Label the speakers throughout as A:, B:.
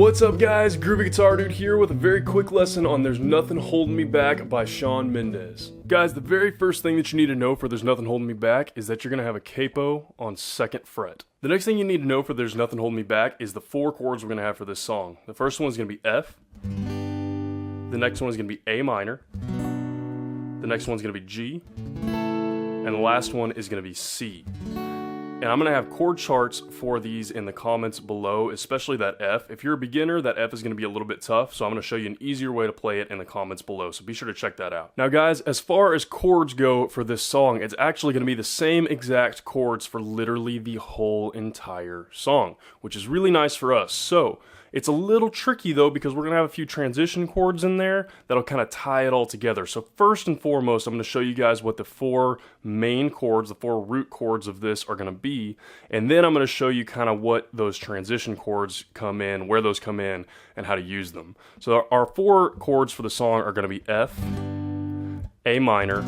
A: What's up guys, Groovy Guitar Dude here with a very quick lesson on There's Nothing Holding Me Back by Shawn Mendes. Guys, the very first thing that you need to know for There's Nothing Holding Me Back is that you're going to have a capo on 2nd fret. The next thing you need to know for There's Nothing Holding Me Back is the 4 chords we're going to have for this song. The first one is going to be F, the next one is going to be A minor, the next one is going to be G, and the last one is going to be C. And I'm going to have chord charts for these in the comments below, especially that F. If you're a beginner, that F is going to be a little bit tough, so I'm going to show you an easier way to play it in the comments below, so be sure to check that out. Now guys, as far as chords go for this song, it's actually going to be the same exact chords for literally the whole entire song, which is really nice for us. So it's a little tricky though, because we're going to have a few transition chords in there that'll kind of tie it all together. So first and foremost, I'm going to show you guys what the 4 main chords, the 4 root chords of this are going to be. And then I'm going to show you kind of what those transition chords come in, where those come in, and how to use them. So our 4 chords for the song are going to be F, A minor,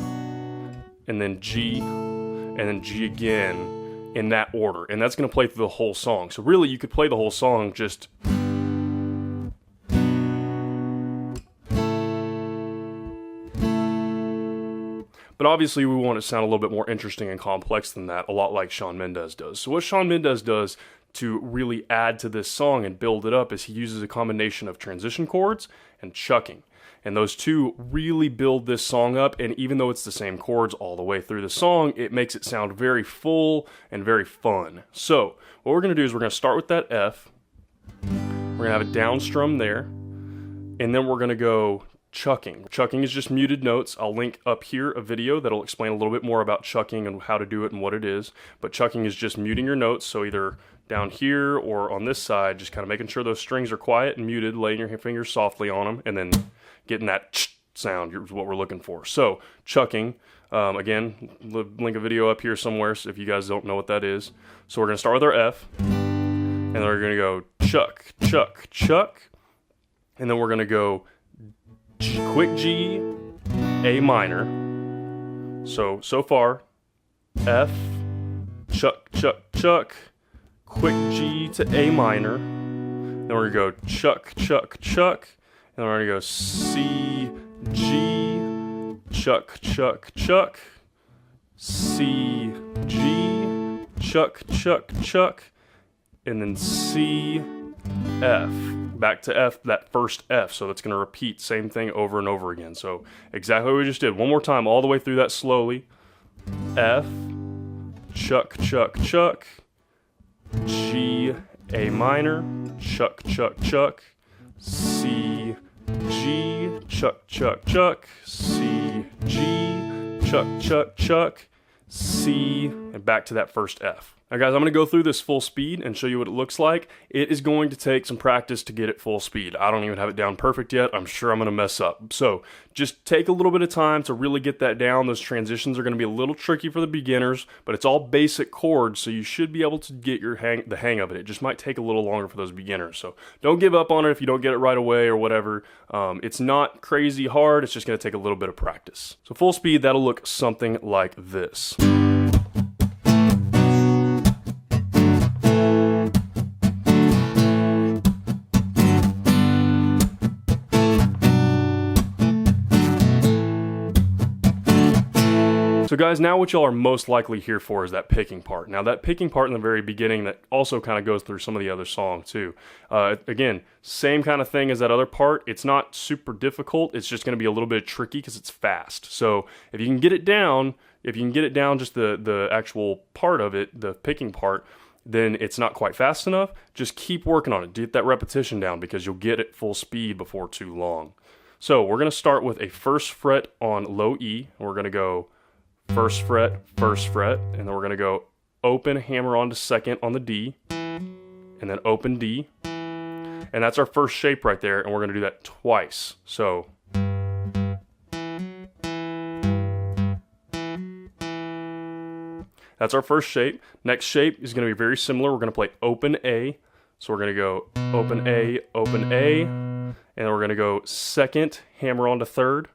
A: and then G, and then G again in that order. And that's going to play through the whole song. So really you could play the whole song just... But obviously we want it to sound a little bit more interesting and complex than that, a lot like Shawn Mendes does. So what Shawn Mendes does to really add to this song and build it up is he uses a combination of transition chords and chucking. And those two really build this song up, and even though it's the same chords all the way through the song, it makes it sound very full and very fun. So what we're going to do is we're going to start with that F, we're going to have a down strum there, and then we're going to go chucking. Chucking is just muted notes. I'll link up here a video that'll explain a little bit more about chucking and how to do it and what it is. But chucking is just muting your notes, so either down here or on this side, just kind of making sure those strings are quiet and muted, laying your fingers softly on them, and then getting that ch sound is what we're looking for. So chucking, again, link a video up here somewhere if you guys don't know what that is. So we're going to start with our F, and then we're going to go chuck, chuck, chuck, and then we're going to go quick G, A minor. So far, F, chuck, chuck, chuck, quick G to A minor. Then we're gonna go chuck, chuck, chuck. And then we're gonna go C, G, chuck, chuck, chuck, C, G, chuck, chuck, chuck, and then C, F. Back to F, that first F, so that's going to repeat same thing over and over again. So exactly what we just did. One more time, all the way through that slowly. F, chuck, chuck, chuck, G, A minor, chuck, chuck, chuck, C, G, chuck, chuck, chuck, C, G, chuck, chuck, chuck, C, and back to that first F. Now guys, I'm going to go through this full speed and show you what it looks like. It is going to take some practice to get it full speed. I don't even have it down perfect yet. I'm sure I'm going to mess up. So just take a little bit of time to really get that down. Those transitions are going to be a little tricky for the beginners, but it's all basic chords, so you should be able to get the hang of it. It just might take a little longer for those beginners. So don't give up on it if you don't get it right away or whatever. It's not crazy hard. It's just going to take a little bit of practice. So full speed, that'll look something like this. So guys, now what y'all are most likely here for is that picking part. Now that picking part in the very beginning that also kind of goes through some of the other songs too. Again, same kind of thing as that other part. It's not super difficult. It's just going to be a little bit tricky because it's fast. So if you can get it down, just the actual part of it, the picking part, then it's not quite fast enough. Just keep working on it. Get that repetition down because you'll get it full speed before too long. So we're going to start with a 1st fret on low E. We're going to go 1st fret, 1st fret, and then we're going to go open, hammer on to 2nd on the D, and then open D, and that's our first shape right there, and we're going to do that twice. So that's our first shape. Next shape is going to be very similar. We're going to play open A, so we're going to go open A, and then we're going to go 2nd, hammer on to 3rd,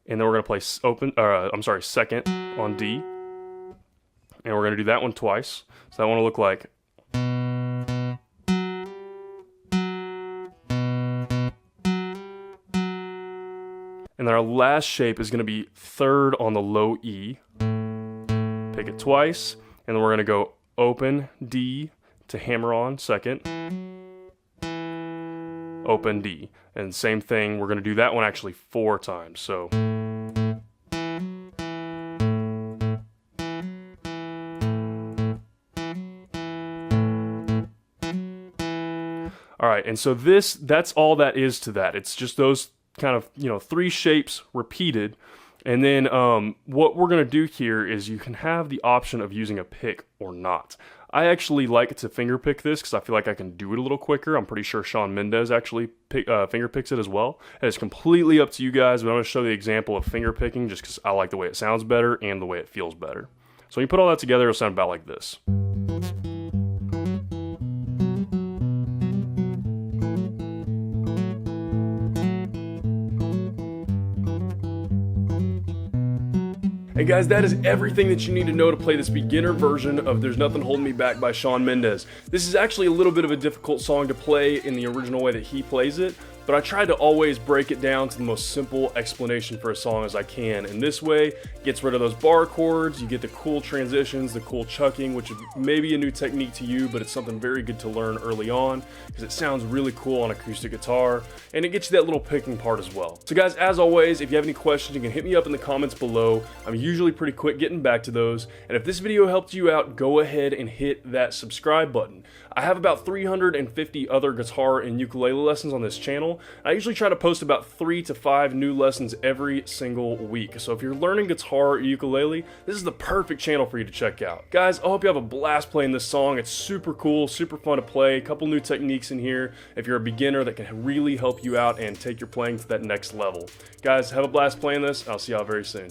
A: and then we're going to play 2nd on D, and we're going to do that one twice. So that one will look like, And then our last shape is going to be third on the low E. Pick it twice, and then we're going to go open D to hammer on second, open D. And same thing, we're going to do that one actually 4 times. So all right, and so that's all that is to that. It's just those kind of, 3 shapes repeated. And then what we're going to do here is you can have the option of using a pick or not. I actually like to finger pick this because I feel like I can do it a little quicker. I'm pretty sure Shawn Mendes actually finger picks it as well. And it's completely up to you guys, but I'm going to show the example of finger picking just because I like the way it sounds better and the way it feels better. So when you put all that together, it'll sound about like this. Hey guys, that is everything that you need to know to play this beginner version of There's Nothing Holding Me Back by Shawn Mendes. This is actually a little bit of a difficult song to play in the original way that he plays it, but I tried to always break it down to the most simple explanation for a song as I can, and this way gets rid of those bar chords, you get the cool transitions, the cool chucking, which may be a new technique to you, but it's something very good to learn early on because it sounds really cool on acoustic guitar, and it gets you that little picking part as well. So guys, as always, if you have any questions, you can hit me up in the comments below. I'm usually pretty quick getting back to those, and if this video helped you out, go ahead and hit that subscribe button. I have about 350 other guitar and ukulele lessons on this channel. I usually try to post about 3 to 5 new lessons every single week. So if you're learning guitar or ukulele, this is the perfect channel for you to check out. Guys, I hope you have a blast playing this song. It's super cool, super fun to play. A couple new techniques in here if you're a beginner that can really help you out and take your playing to that next level. Guys, have a blast playing this. I'll see y'all very soon.